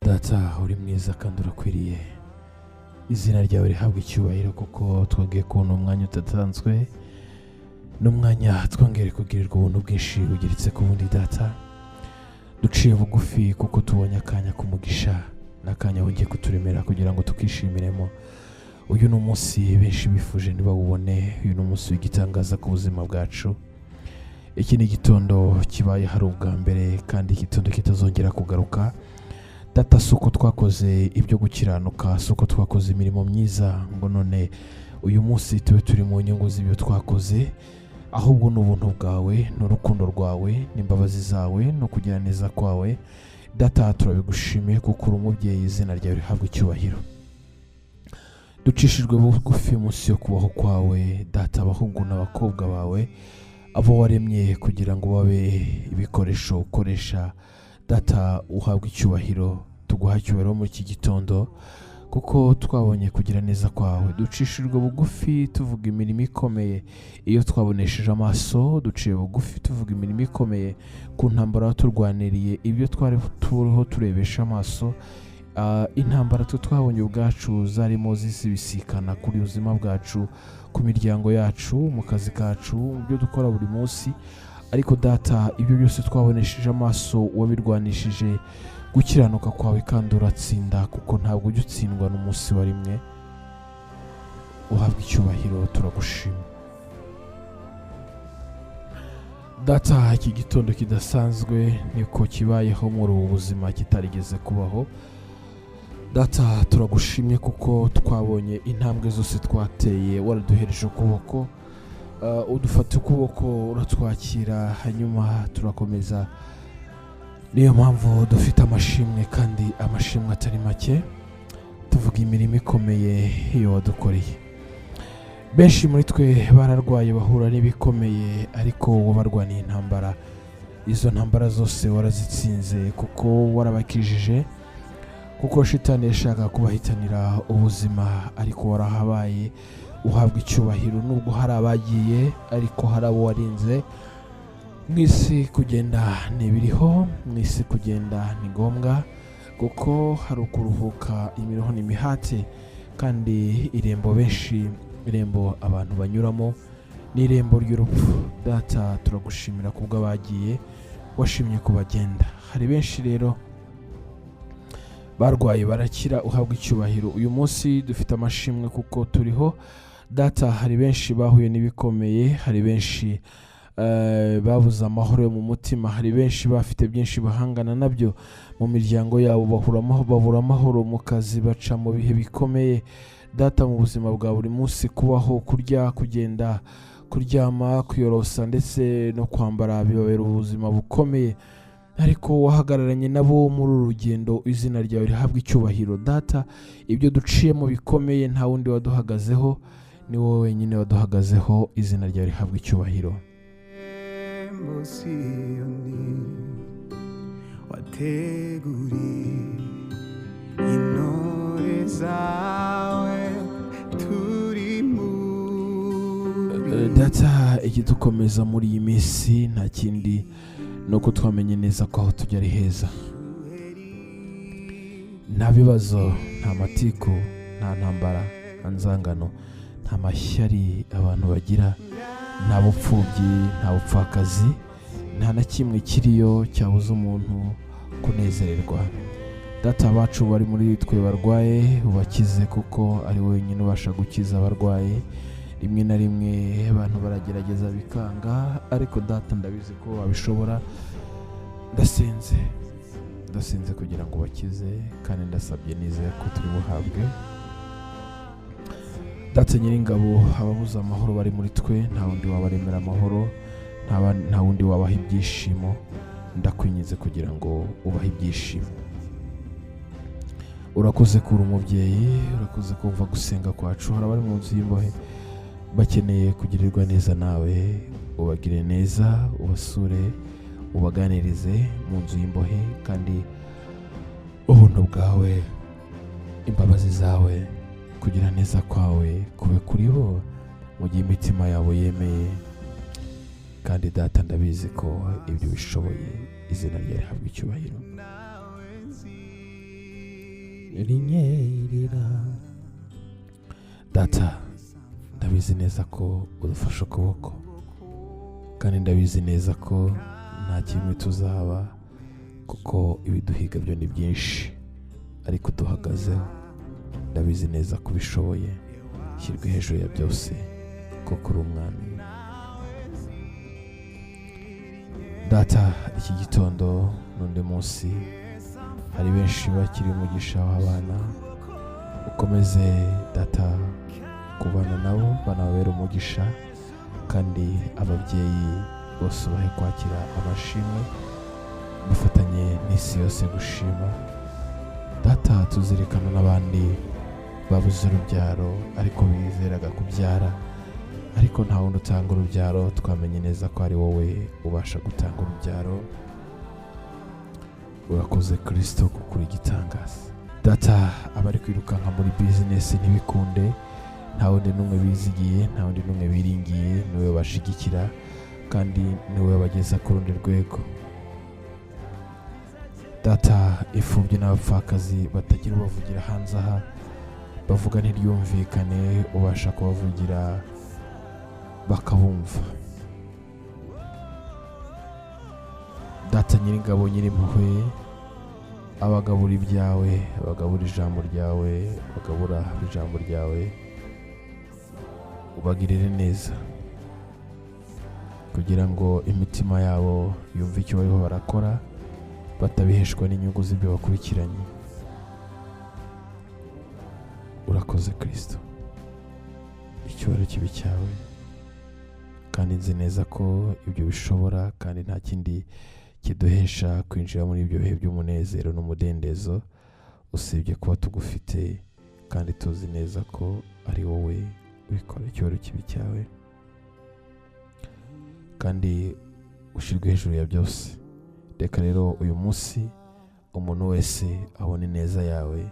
data uri mwiza kandi urakwiriye izina ryawe rihabwa icyubahiro kuko twongeye kubona umwanya utatanzwe n'umwanya twongere kugirirwa ubuntu bwinshi bugeretse ku bundi data duciye bugufi kuko tubonye akanya kumugisha n'akanya wongeye kuturemera kugira ngo tukishimiremo uyu ni umunsi benshi bifuje ntibawubone uyu ni umunsi w'igitangaza ku buzima bwacu iki ni igitondo kibaye hari ubwa mbere kandi igitondo kitazongera kugaruka data suko twakoze ibyo gukiranuka suko twakoze imirimo myiza ngo none uyu munsi tube turi mu nyungu z'ibyo twakoze ahubwo n'ubuntu bwawe n'urukundo rwawe n'imbabazi zawe no kugira neza kwawe data turabigushimiye kuko uri umubyeyi izina ryawe rihabwa icyubahiro ducishijwe bugufi munsi yo kubaho kwawe data abahungu n'abakobwa bawe abo waremye kugira ngo babe ibikoresho ukoresha data uhabwa icyubahiro tuguha icyubahiro muri iki gitondo kuko twabonye kugira neza kwawe ducishijwe bugufi tuvuga imirimo ikomeye iyo twabonesheje amaso duciye bugufi tuvuga imirimo ikomeye ku ntambara turwaniriye ibyo twari turiho turebesha amaso intambara twabonye ubwacu zarimo zisibisikana kuri ubuzima bwacu ku miryango yacu mu kazi kacu mu byo dukora buri munsi ariko data ibyo byose twabonesheje amaso wabirwanishije gukiranuka kwawe kandi uratsinda kuko ntabwo ujya utsindwa n'umunsi wa rimwe uhabwa icyubahiro turagushima data iki gitondo kidasanzwe niko kibayeho muri ubu buzima kitarigeze kubaho data turagushimye kuko twabonye intambwe zose twateye waraduhereje ukuboko udufata ukuboko uratwakira hanyuma turakomeza niyo mpamvu dufite amashimwe kandi amashimwe atari make tuvuga imirimo ikomeye iyo wadukoreye benshi muri twe bararwaye bahura n'ibikomeye ariko wabarwaniye intambara izo ntambara zose warazitsinze kuko warabakijije kuko shitani yashaka kubahitanira ubuzima ariko warahabaye uhabwa icyubahiro nubwo hari abagiye ariko hari abo warinze mu isi kugenda ntibiriho mu isi kugenda ni ngombwa kuko hari ukuruhuka imiroho n'imihati kandi irembo abantu banyuramo n'irembo ry'urupfu data turagushimira kubwo abagiye washimye kubagenda hari benshi rero barwaye barakira uhabwa icyubahiro uyu munsi dufite amashimwe kuko turiho data hari benshi bahuye n'ibikomeye hari benshi babuze amahoro yo mu mutima hari benshi bafite byinshi bahangana nabyo mu miryango yabo babura amahoro mu kazi baca mu bihe bikomeye data mu buzima bwa buri munsi kubaho kurya kugenda kuryama kwiyorosa ndetse no kwambara bibabera ubuzima bukomeye ariko wahagararanye nabo muri uru rugendo izina ryawe rihabwa icyubahiro data ibyo duciyemo bikomeye nta wundi waduhagazeho ni wowe wenyine waduhagazeho izina ryawe rihabwa icyubahiro wateguri intore zawe turi data ikidukomeza muri iyi minsi nta kindi nuko twamenye neza ko aho tujya ari heza nta bibazo nta matiku nta ntambara nta nzangano nta mashyari abantu bagira nta bupfubyi nta bupfakazi nta na kimwe kiriyo cyabuza umuntu kunezererwa data bacu bari muri twe barwaye ubakize kuko ari wenyine ubasha gukiza abarwaye rimwe na rimwe abantu baragerageza bikanga ariko data ndabizi ko wabishobora ndasenze kugira ngo bakize kandi ndasabye nizeye ko turi buhabwe data nyiringabo ababuze amahoro bari muri twe nta wundi wabaremera amahoro nta wundi wabaha ibyishimo ndakwinyize kugira ngo ubahe ibyishimo urakoze kuri umubyeyi urakoze kumva gusenga kwacu hari abari mu nzu y'imbohe bakeneye kugirirwa neza nawe ubagire neza ubasure ubaganirize mu nzu y'imbohe kandi ubuntu bwawe imbabazi zawe kugira neza kwawe kube kuri bo mu gihe imitima yabo yemeye kandi data ndabizi ko ibyo bishoboye izina ryawe rihabwa icyubahiro rinyerera. Data, ndabizi neza ko udufashe ukuboko, kandi ndabizi neza ko nta kimwe tuzaba, kuko ibiduhiga byo ni byinshi, ariko duhagazeho. Ndabizi neza ko ubishoboye. Shyirwe hejuru ya byose, kuko uri umwami. Data, iki gitondo n'undi munsi hari benshi bakiri umugisha w'abana. Ukomeze Data kubana nabo, banabera umugisha, kandi ababyeyi bose ubahe kwakira amashimwe, dufatanye n'isi yose gushima. Data, tuzirikana n'abandi babuze urubyaro ariko bizeraga kubyara, ariko nta wundi utanga urubyaro. Twamenye neza ko ari wowe ubasha gutanga urubyaro. Urakoze Kristo, kuko uri igitangaza. Data, abari kwirukanka muri bizinesi ntibikunde, nta wundi n'umwe bizigiye, nta wundi n'umwe biringiye, niwe bashigikira kandi niwe bageza ku rundi rwego. Data, imfubyi n'abapfakazi batagira ubavugira hanze aha, bavuga ntiryumvikane, ubasha kubavugira bakabumva. Data nyir'ingabo, nyir'impuhwe, abagabura ibyawe, abagabura ijambo ryawe, abagabura ijambo ryawe, ubagirire neza, kugira ngo imitima yabo yumve icyo bariho barakora, batabiheshwa n'inyungu z'ibyo bakurikiranye. Urakoze Kristo, icyubahiro kibi cyawe, kandi nzi neza ko ibyo bishobora, kandi nta kindi kiduhesha kwinjira muri ibyo bihe by'umunezero n'umudendezo usibye kuba tugufite, kandi tuzi neza ko ari wowe ubikora. Icyubahiro kibi cyawe, kandi ushyirwe hejuru ya byose. Reka rero uyu munsi umuntu wese abone ineza yawe,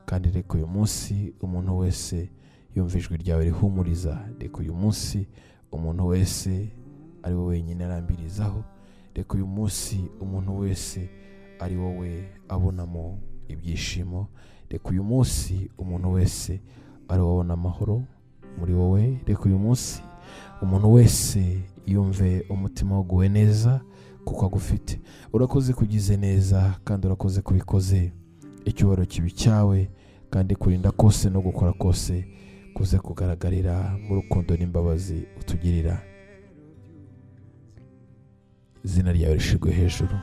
kandi reka uyu munsi umuntu wese yumva ijwi ryawe rihumuriza. Reka uyu munsi umuntu wese ari wowe wenyine arambirizaho. Reka uyu munsi umuntu wese ari wowe abonamo ibyishimo. Reka uyu munsi umuntu wese ari wowe abona amahoro muri wowe. Reka uyu munsi umuntu wese yumve umutima waguwe neza, kuko agufite. Urakoze kugize neza, kandi urakoze kubikoze. Icyubahiro kibi cyawe, kandi kurinda kose no gukora kose kuze kugaragarira mu rukundo n'imbabazi utugirira. Izina ryawe rishirwe hejuru.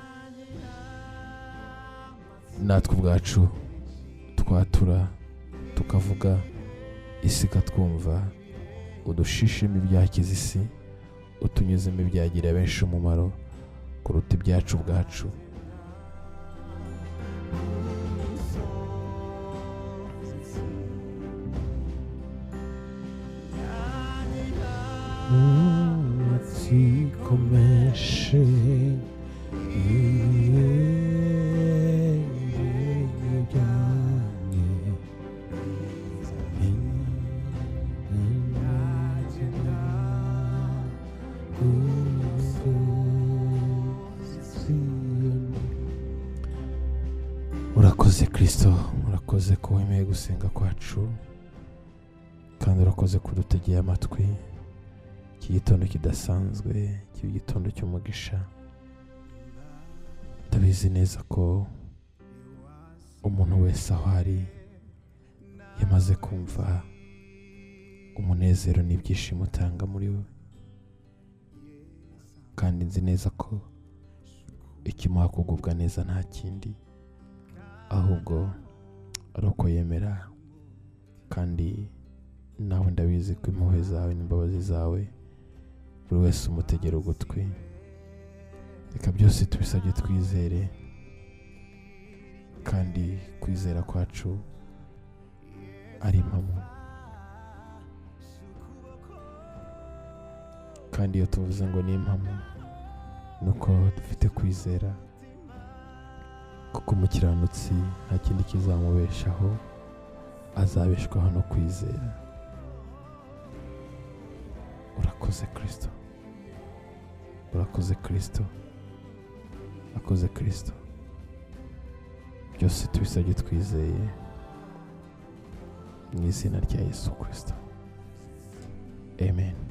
Natwe ubwacu twatura tukavuga, isi ikatwumva. Udushishemo ibyakiza isi, utunyuzemo ibyagirira benshi umumaro kuruta ibyacu ubwacu. Komeshe urakoze Kristo, urakoze ko wemeye gusenga kwacu, kandi urakoze kudutegeye amatwi. Iki gitondo kidasanzwe, iki gitondo cy'umugisha. Ndabizi neza ko umuntu wese aho ari yamaze kumva umunezero n'ibyishimo utanga muri we, kandi nzi neza ko ikimuha kugubwa neza nta kindi, ahubwo ari uko yemera. Kandi nawe ndabizi ko impuhwe zawe n'imbabazi zawe buri wese umutegera ugutwi. Reka byose tubisabye twizere, kandi kwizera kwacu ari impamo. Kandi iyo tuvuze ngo ni impamo, nuko dufite kwizera, kuko umukiranutsi nta kindi kizamubeshaho, azabeshwaho no kwizera. Urakoze Kristo, urakoze Kristo, urakoze Kristo. Byose tubisabye twizeye mu izina rya Yesu Kristo, amen.